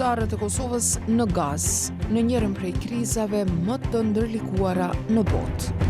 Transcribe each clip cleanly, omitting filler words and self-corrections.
ushtarët e Kosovës në gaz, në njërin prej krizave më të ndërlikuara në botë.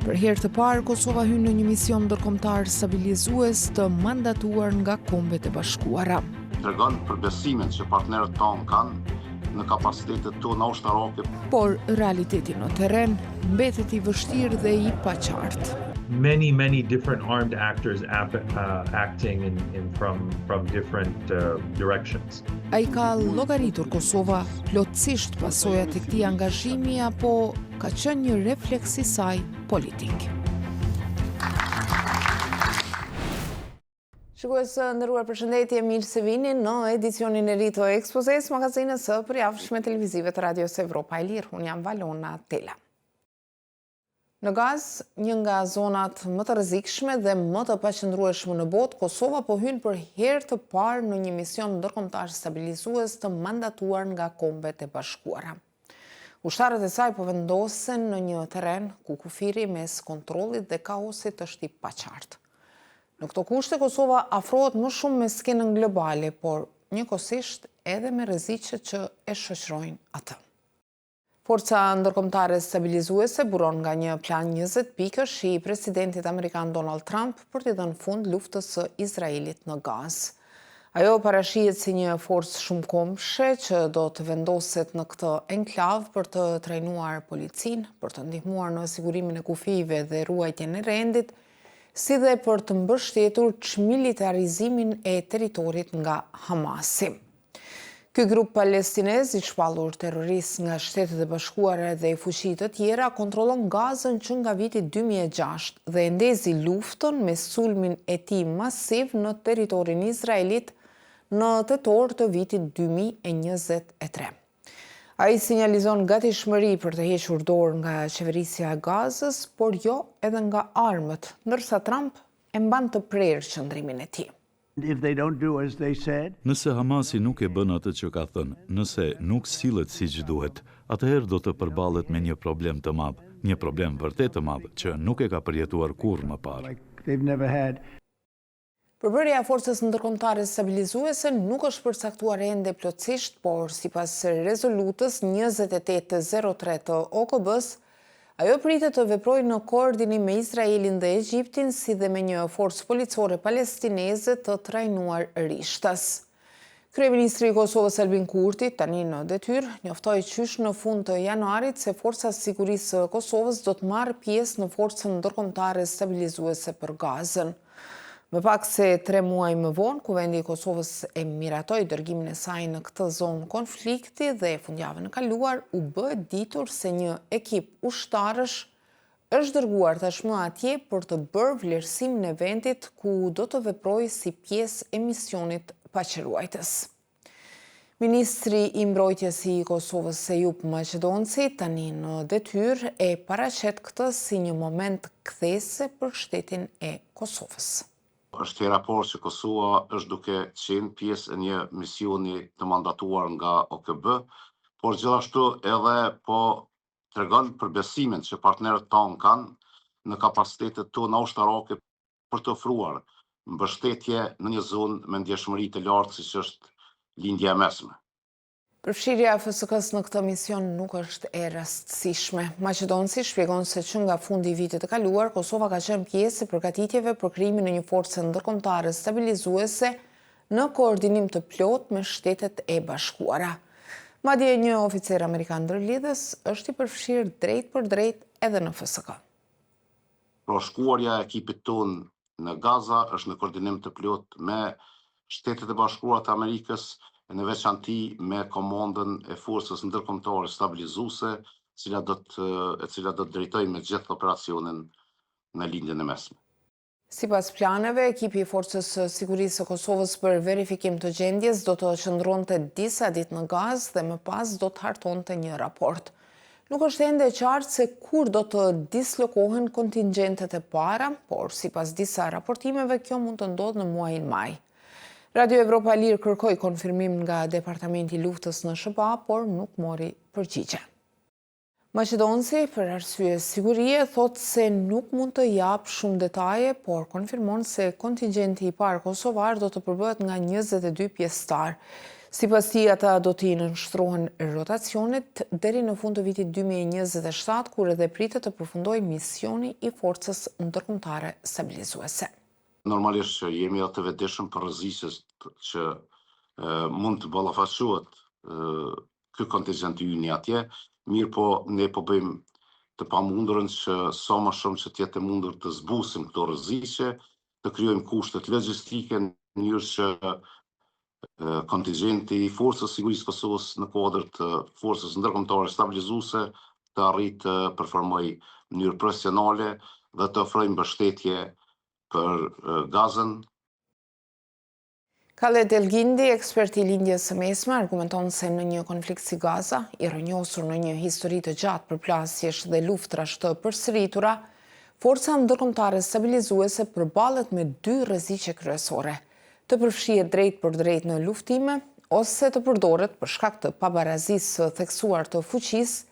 Për herë të parë, Kosova hyn në një mision ndërkombëtar stabilizues të mandatuar nga Kombet e Bashkuara. Tregon për besimin që partnerët tonë kanë në kapacitetet tona ushtarake. Por realiteti në terren mbetet i vështirë dhe i paqartë. Many different armed actors acting from different directions. Ai ka llogaritur Kosova plotësisht pasojat e këtij angazhimi apo ka qenë një refleks i saj politik? Shikues të nderuar, përshëndetje, mirë se vini në edicionin e ri të Ekspozes, magazinës së përjavshme televizive të Radios Evropa e Lirë. Unë jam Valona Tela. Në gaz, një nga zonat më të rrezikshme dhe më të paqëndrueshme në botë, Kosova po hyn për herë të parë në një mision ndërkombëtar stabilizues të mandatuar nga Kombet e Bashkuara. Ushtarët e saj po vendosen në një terren ku kufiri mes kontrollit dhe kaosit është i paqartë. Në këto kushte, Kosova afrohet më shumë me skenën globale, por njëkohësisht edhe me rreziqet që e shoqërojnë atë. Forca ndërkombëtare stabilizuese buron nga një plan 20 pikësh i presidentit amerikan Donald Trump për t'i dhënë fund luftës së Izraelit në Gaz. Ajo parashihet si një forcë shumëkombëshe që do të vendoset në këtë enklav për të trajnuar policinë, për të ndihmuar në sigurimin e kufive dhe ruajtjen e rendit, si dhe për të mbështetur çmilitarizimin e territorit nga Hamasi. Ky grup palestinez i shpallur terrorist nga Shtetet e Bashkuara dhe i fuqitë të tjera kontrollon Gazën që nga viti 2006 dhe e ndezi luftën me sulmin e tij masiv në territorin izraelit në tetor të vitit 2023. Ai sinjalizon gatishmëri për të hequr dorë nga qeverisja e Gazës, por jo edhe nga armët, ndërsa Trump e mban të prerë qëndrimin e tij. Nëse Hamasi nuk e bën atë që ka thënë, nëse nuk sillet siç duhet, atëherë do të përballet me një problem të madh, një problem vërtet të madh që nuk e ka përjetuar kurrë më parë. Përbërja e forcës ndërkombëtare stabilizuese nuk është përcaktuar ende plotësisht, por sipas rezolutës 2803 të OKB-s, ajo pritet të veprojë në koordinim me Izraelin dhe Egjiptin, si dhe me një forcë policore palestineze të trajnuar rishtas. Kryeministri i Kosovës Albin Kurti, tani në detyrë, njoftoi qysh në fund të janarit se Forca e Sigurisë së Kosovës do të marrë pjesë në forcën ndërkombëtare stabilizuese për Gazën. Më pak se 3 muaj më vonë, Kuvendi i Kosovës e miratoi dërgimin e saj në këtë zonë konflikti dhe fundjavën e kaluar u bë ditur se një ekip ushtarësh është dërguar tashmë atje për të bërë vlerësimin e vendit ku do të veprojë si pjesë e misionit paqëruajtës. Ministri i Mbrojtjes i Kosovës Ejup Maqedonci, tani në detyrë, e paraqet këtë si një moment kthese për shtetin e Kosovës. Është hera parë që Kosova është duke qenë pjesë e një misioni të mandatuar nga OKB, por gjithashtu edhe po tregon për besimin që partnerët tonë kanë në kapacitetet tona ushtarake për të ofruar mbështetje në një zonë me ndjeshmëri të lartë siç është lindja e mesme. Përfshirja e FSK-s në këtë mision nuk është e rastësishme. Maqedonci shpjegon se që nga fundi i vitit të kaluar, Kosova ka qenë pjesë e përgatitjeve për krijimin e një force ndërkombëtare stabilizuese në koordinim të plotë me Shtetet e Bashkuara. Madje një oficer amerikan ndërlidhës është i përfshirë drejt për drejt edhe në FSK. Shkuarja e ekipit tonë në Gaza është në koordinim të plotë me Shtetet e Bashkuara të Amerikës, në veçanti me komandën e forcës ndërkombëtare stabilizuese, e cila do të drejtojë me gjithë operacionin në lindjen e mesme. Sipas planeve, ekipi i Forcës së Sigurisë së Kosovës për verifikim të gjendjes do të qëndronte disa ditë në Gazë dhe më pas do të hartonte një raport. Nuk është ende e qartë se kur do të dislokohen kontingjentet e para, por sipas disa raportimeve kjo mund të ndodhë në muajin maj. Radio Evropa e Lirë kërkoi konfirmim nga Departamenti i Luftës në SHBA, por nuk mori përgjigje. Maqedonci, për arsye sigurie, thotë se nuk mund të jap shumë detaje, por konfirmon se kontingjenti i parë kosovar do të përbëhet nga 22 pjesëtar. Sipas tij, ata do t'i nënshtrohen rotacionit deri në fund të vitit 2027, kur edhe pritet të përfundojë misioni i forcës ndërkombëtare stabilizuese. Normalisht që jemi edhe të vetëdijshëm për rreziqet që mund të ballafaqohet ky kontingent yni atje, mirë po ne po bëjmë të pamundurën që sa më shumë që të jetë e mundur të zbusim këto rreziqe, të krijojmë kushtet logjistike në mënyrë që kontingenti i Forcës Sigurisë Kosovës në kuadër të Forcës Ndërkombëtare Stabilizuese të arrijë të performojë në mënyrë profesionale dhe të ofrojë mbështetje për gazën. Khaled Elgindi, ekspert i lindjes së mesme, argumenton se në një konflikt si Gaza, i rrënjosur në një histori të gjatë përplasjesh dhe luftrash të përsëritura, forca ndërkombëtare stabilizuese përballet me dy rreziqe kryesore: të përfshihet drejt për drejt në luftime, ose të përdoret për shkak të pabarazisë së theksuar të fuqisë,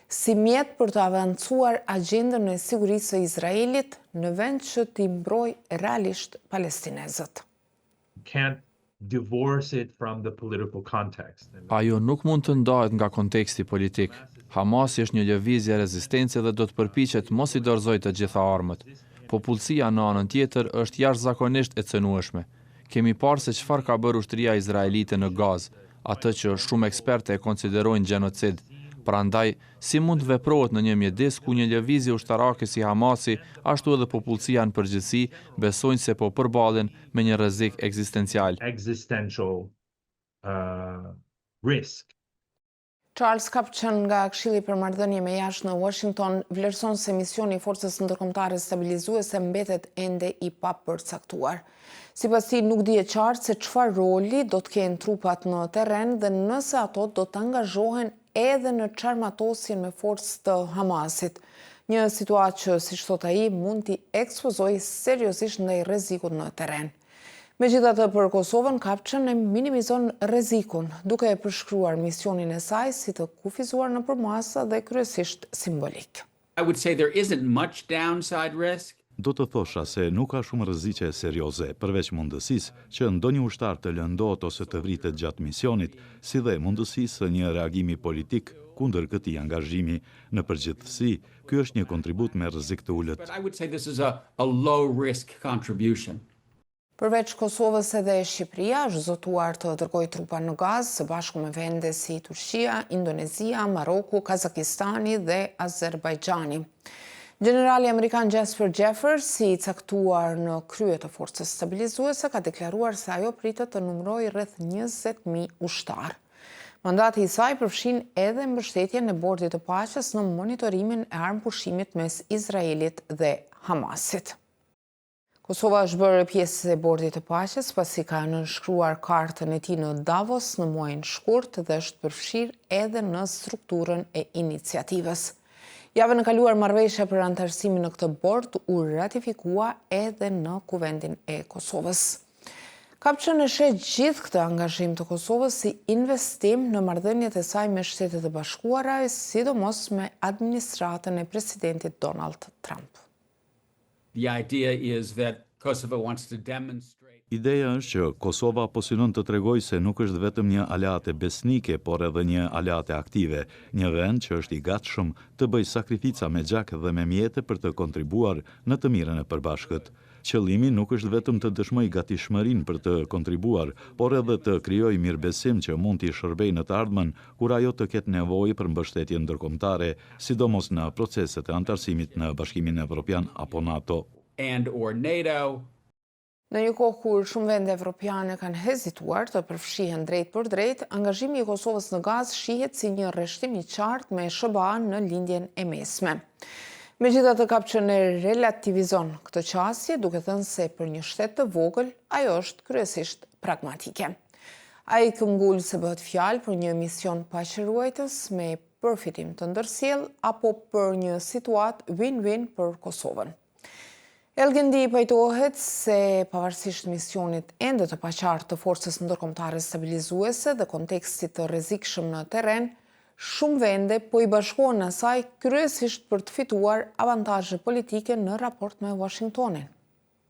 si mjet për të avancuar agjendën e sigurisë së Izraelit në vend që t'i mbrojë realisht palestinezët. Can't divorce it from the political context. Ajo nuk mund të ndahet nga konteksti politik. Hamasi është një lëvizje rezistence dhe do të përpiqet mos i dorëzojë të gjitha armët. Popullsia në anën tjetër është jashtëzakonisht e cënueshme. Kemi parë se çfarë ka bërë ushtria izraelite në Gazë, atë që shumë ekspertë e konsiderojnë gjenocid. Prandaj, si mund të veprohet në një mjedis ku një lëvizje ushtarake si Hamasi, ashtu edhe popullsia në përgjithësi, besojnë se po përballen me një rrezik ekzistencial. Existential risk. Charles Kapçan nga Këshilli për Marrëdhënie me Jashtë në Washington vlerëson se misioni i Forcës Ndërkombëtare Stabilizuese mbetet ende i papërcaktuar. Sipas tij, nuk dihet qartë se çfarë roli do të kenë trupat në terren dhe nëse ato do të angazhohen edhe në çarmatosjen me forcë të Hamasit. Një situatë që, siç thot ai, mund t'i ekspozojë seriozisht ndaj rrezikut në terren. Megjithatë, për Kosovën, Kapçan e minimizon rrezikun, duke e përshkruar misionin e saj si të kufizuar në përmasa dhe kryesisht simbolik. I would say there isn't much downside risk. Do të thosha se nuk ka shumë rreziqe serioze, përveç mundësisë që ndonjë ushtar të lëndohet ose të vritet gjatë misionit, si dhe mundësisë së një reagimi politik kundër këtij angazhimi. Në përgjithësi, ky është një kontribut me rrezik të ulët. But I would say this is a low risk contribution. Përveç Kosovës edhe Shqipëria është zotuar të dërgojë trupa në Gazë së bashku me vende si Turqia, Indonezia, Maroku, Kazakistani dhe Azerbajxhani. Generali amerikan Jasper Jeffers, i caktuar në krye të forcës stabilizuese, ka deklaruar se ajo pritet të numërojë rreth 20.000 ushtar. Mandati i saj përfshin edhe mbështetjen e Bordit të Paqes në monitorimin e armëpushimit mes Izraelit dhe Hamasit. Kosova është bërë pjesë e Bordit të Paqes pasi ka nënshkruar kartën e tij në Davos në muajin shkurt dhe është përfshirë edhe në strukturën e iniciativës. Javën e kaluar marrëveshja për anëtarësimin në këtë bord u ratifikua edhe në Kuvendin e Kosovës. Kapçan e sheh gjithë këtë angazhim të Kosovës si investim në marrëdhëniet e saj me Shtetet e Bashkuara, sidomos me administratën e presidentit Donald Trump. The idea is that Kosovo wants to demonstrate. Ideja është që Kosova po synon të tregojë se nuk është vetëm një aleate besnike, por edhe një aleate aktive, një vend që është i gatshëm të bëjë sakrifica me gjak dhe me mjete për të kontribuar në të mirën e përbashkët. Qëllimi nuk është vetëm të dëshmojë gatishmërinë për të kontribuar, por edhe të krijojë mirëbesim që mund t'i shërbejë në të ardhmen kur ajo të ketë nevojë për mbështetje ndërkombëtare, sidomos në proceset e anëtarësimit në Bashkimin Evropian apo NATO. And/or NATO. Në një kohë kur shumë vende evropiane kanë hezituar të përfshihen drejt për drejt, angazhimi i Kosovës në Gazë shihet si një rreshtim i qartë me SBA në lindjen e mesme. Megjithatë, Kapçan e relativizon këtë qasje, duke thënë se për një shtet të vogël, ajo është kryesisht pragmatike. Ai këmbgul se bëhet fjalë për një mision paqëruajtës me përfitim të ndërsjellë apo për një situatë win-win për Kosovën. Elgindi pajtohet se pavarësisht misionit ende të paqartë të forcës ndërkombëtare stabilizuese dhe kontekstit të rrezikshëm në terren, shumë vende po i bashkohen asaj kryesisht për të fituar avantazhe politike në raport me Washingtonin.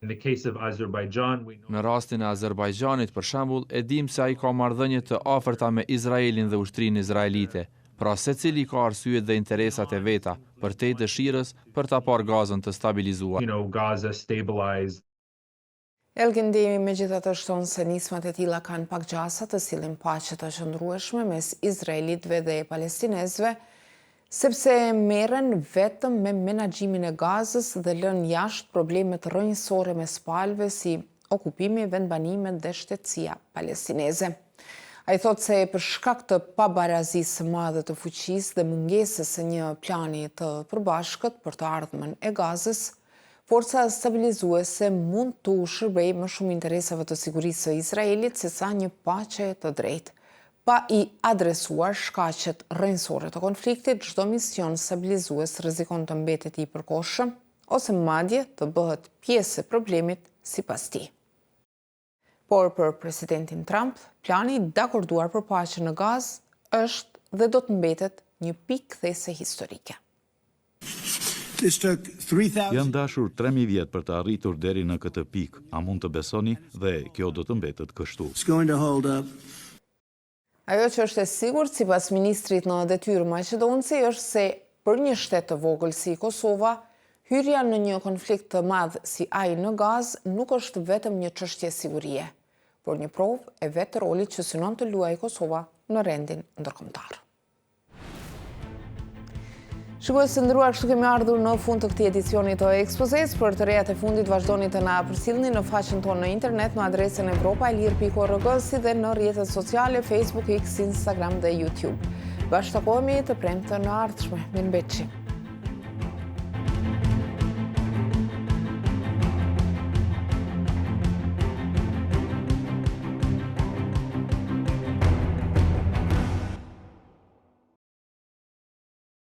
In the case of Azerbaijan, we know Në rastin e Azerbajxhanit, për shembull, e dim se ai ka marrëdhënie të afërta me Izraelin dhe ushtrinë izraelite. Pra secili ka arsyet dhe interesat e veta, përtej dëshirës për ta parë Gazën të stabilizuar. Gaza stabilized. Elgendi megjithatë shton se nismat e tilla kanë pak gjasa të sillin paqe të qëndrueshme mes izraelitëve dhe palestinezëve, sepse merren vetëm me menaxhimin e Gazës dhe lën jashtë problemet rrënjësore mes palëve si okupimi, vendbanimet dhe shtetësia palestineze. Ai thotë se për shkak të pabarazisë së madhe të fuqisë dhe mungesës së një plani të përbashkët për të ardhmen e Gazës, forca stabilizuese mund të shërbejë më shumë interesave të sigurisë së Izraelit sesa një paqe të drejtë. Pa i adresuar shkaqet rrënjësore të konfliktit, çdo mision stabilizues rrezikon të mbetet i përkohshëm ose madje të bëhet pjesë e problemit sipas tij. Por për presidentin Trump, plani i dakorduar për paqe në Gazë është dhe do të mbetet një pikëthese historike. Janë dashur 3000 vjet për të arritur deri në këtë pikë. A mund të besoni dhe kjo do të mbetet kështu. Ajo që është e sigurt sipas ministrit në detyrë maqedonci është se për një shtet të vogël si Kosova, hyrja në një konflikt të madh si ai në Gazë nuk është vetëm një çështje sigurie, por një provë e vetë të rolit që synon të luajë Kosova në rendin ndërkombëtar. Shikues të nderuar, kështu kemi ardhur në fund të këtij edicioni të ekspozes. Për të rejat e fundit vazhdoni të na përcjellni në faqen tonë në internet në adresën evropaelir.org si dhe në rrjetet sociale Facebook, X, Instagram dhe YouTube. Bashkë takohemi të premte në ardhshme. Mirëmbëjtje.